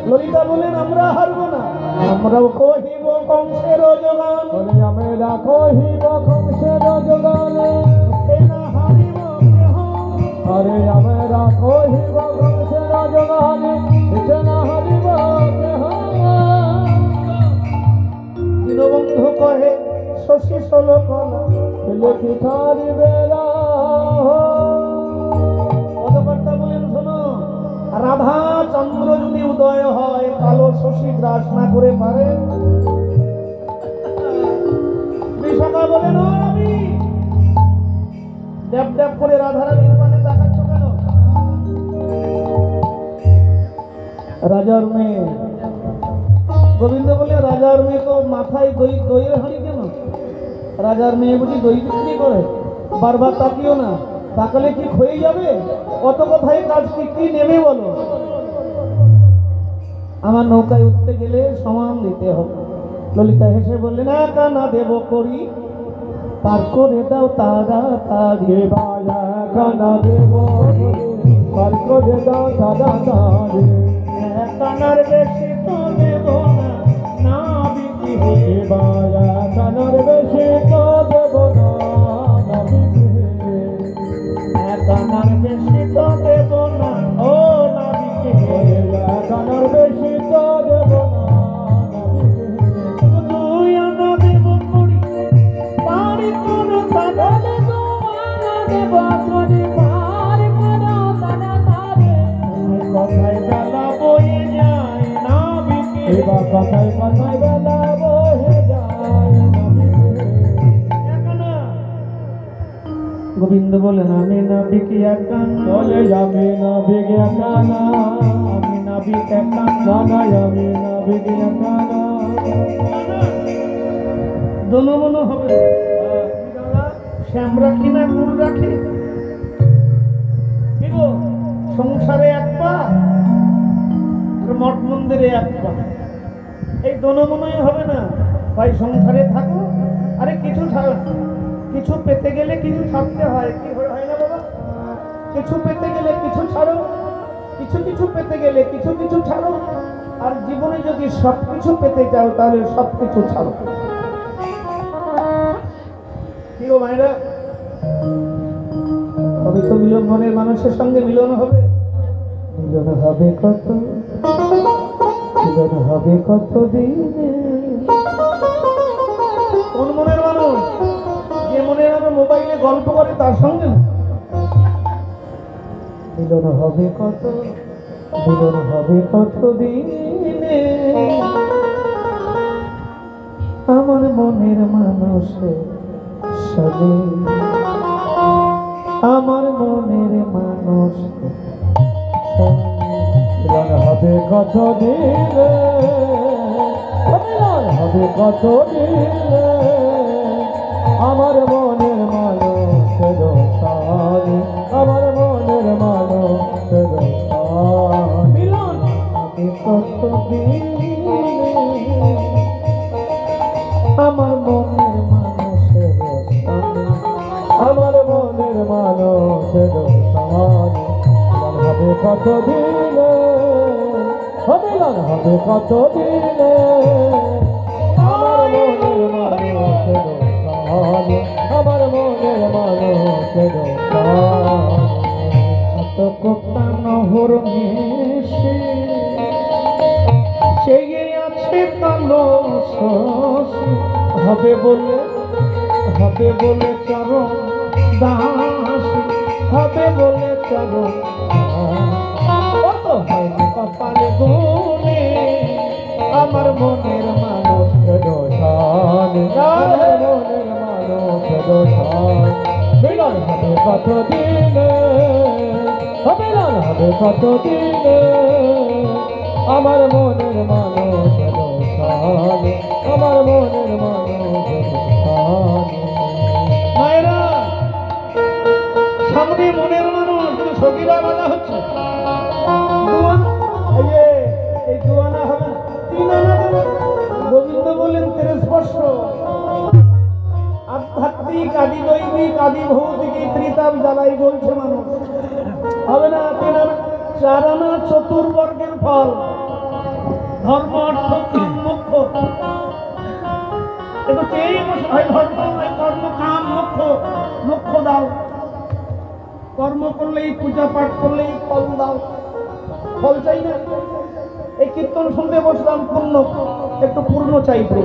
ললিতা বলেন আমরা হারবো না, আমরাও কহিব কংসের যোগান, আমরা কহিব কংসের যোগানে, না হারিব কেহ। আরে আমরা কহিব কংসের যোগানে, না হারিব কেহ। দীনবন্ধু কহে শশী সলকলা, লেখি তারি বেলা। পদকর্তা বলেন শোনো, রাধা চন্দ্র যদি উদয় হয়, কালো শশী গ্রাস না করে পারে। বিশাখা বলেন ও রবি, ড্যাব ড্যাব করে রাধারানীর মানে দেখাচ্ছ কেন? রাজার মেয়ে। গোবিন্দ বলে রাজার মেয়ে তো মাথায় দইয়ের হাঁড়ি কেন? রাজার মেয়ে বুঝি দই বিক্রি করে? বারবার তাকিও না, তাকালে কি হয়ে যাবে? কত কথায় কাজ কি নেবে বলো? আমার নৌকায় উঠতে গেলে সমান দিতে হবে। ললিতা হেসে বললেন একা না দেব করি, পার করে দাও তারা তারে। বাজা কানা দেব পার করে দাও তারা তারে। কানার বেশি তো দেব না, না বিক্রি হয়ে। বাজা কানার বেশি তো দেব না, না বিক্রি হয়ে। কানার বেশি তো দেব না, ও না বিক্রি হয়ে। কানার বেশি তো দেব না, না বিক্রি হয়ে। দুই আনা দেব করি, পারি কোনো তারা। দেব করি পার করো তারা তারে। কথায় বেলা বয়ে যায়, না বিক্রি। এবার কথায় কথায় বেলা বহে যায়, না বিক্রি হয়ে। গোবিন্দ বলেন আমি না বিকি একান, বলে যাবে না বেগে কানা, আমি না বিক একান। না যাবে না বেগে কানা। দোনো মনো হবে। শ্যাম রাখি না গুড় রাখি? কি গো, সংসারে এক পা আর মঠ মন্দিরে এক পা, এই দোনো মনোই হবে না। ভাই সংসারে থাকো, আরে কিছু ছাড়ো, কিছু পেতে গেলে কিছু ছাড়তে হয়, কি হয় না বাবা? কিছু পেতে গেলে কিছু ছাড়ো, কিছু কিছু পেতে গেলে কিছু কিছু ছাড়ো। আর জীবনে যদি সবকিছু পেতে চাও তাহলে সবকিছু ছাড়ো। কি গো মায়েরা, তবে তো মিলন, মনের মানুষের সঙ্গে মিলন হবে। মিলন হবে কত, মিলন হবে কত দিনে। কোন মনের মানুষ? যে মনের মানুষ মোবাইলে গল্প করে তার সঙ্গে না। মিলন হবে কত, মিলন হবে কত দিনে। আমার মনের মানুষের সবে, আমার মনের মানুষ মিলন হবে কত দিলে, মিলন হবে কত দিলে। আমার মনের মানুষের সাথে, আমার মনের মানুষের সাথে মিলন হবে কত দিনে। আমার মনের মানুষের সঙ্গে, আমার মনের মানুষের সাথে মিলন হবে কত দিলে, মিলন হবে কত দিলে। আমার মনের মানুষের সাথে, আমার মনের মানুষের কত কোটা নহর মিশে সেই আছে কালো শশী। হবে বলে, হবে বলে চরণ দাসী, হবে বলে চরণ কত হয়নি কপালে গুনে। আমার মনের মানুষের সাথে, আমার মনের মানুষের সাথে মিলন হবে কত দিলে, মিলন হবে কত দিলে। আমার মনের মানুষের সাথে, আমার মনের মানুষের সাথে। মায়েরা, সামনে মনের মানুষ, কিন্তু সখীরা বাধা হচ্ছে। এই দুয়ানা হবে না, 3 আনা দেবে। গোবিন্দ বলেন 13 স্পর্শ। আধ্যাত্মিক, আদি দৈবিক, আদি ভৌতিক এই ত্রিতাপ জ্বালাই বলছে মানুষ। হবে না 3 আনা। চারানা চতুর্বর্গের ফল, ধর্ম অর্থ কাম মোক্ষ। একটু চেয়ে বসে, হয় ধর্ম হয় কর্ম, কাম মোক্ষ। মোক্ষ দাও, কর্ম করলেই পূজা পাঠ করলেই ফল দাও, ফল চাই না। এই কীর্তন শুনতে বসলাম, পূর্ণ, একটু পূর্ণ চাই প্রভু।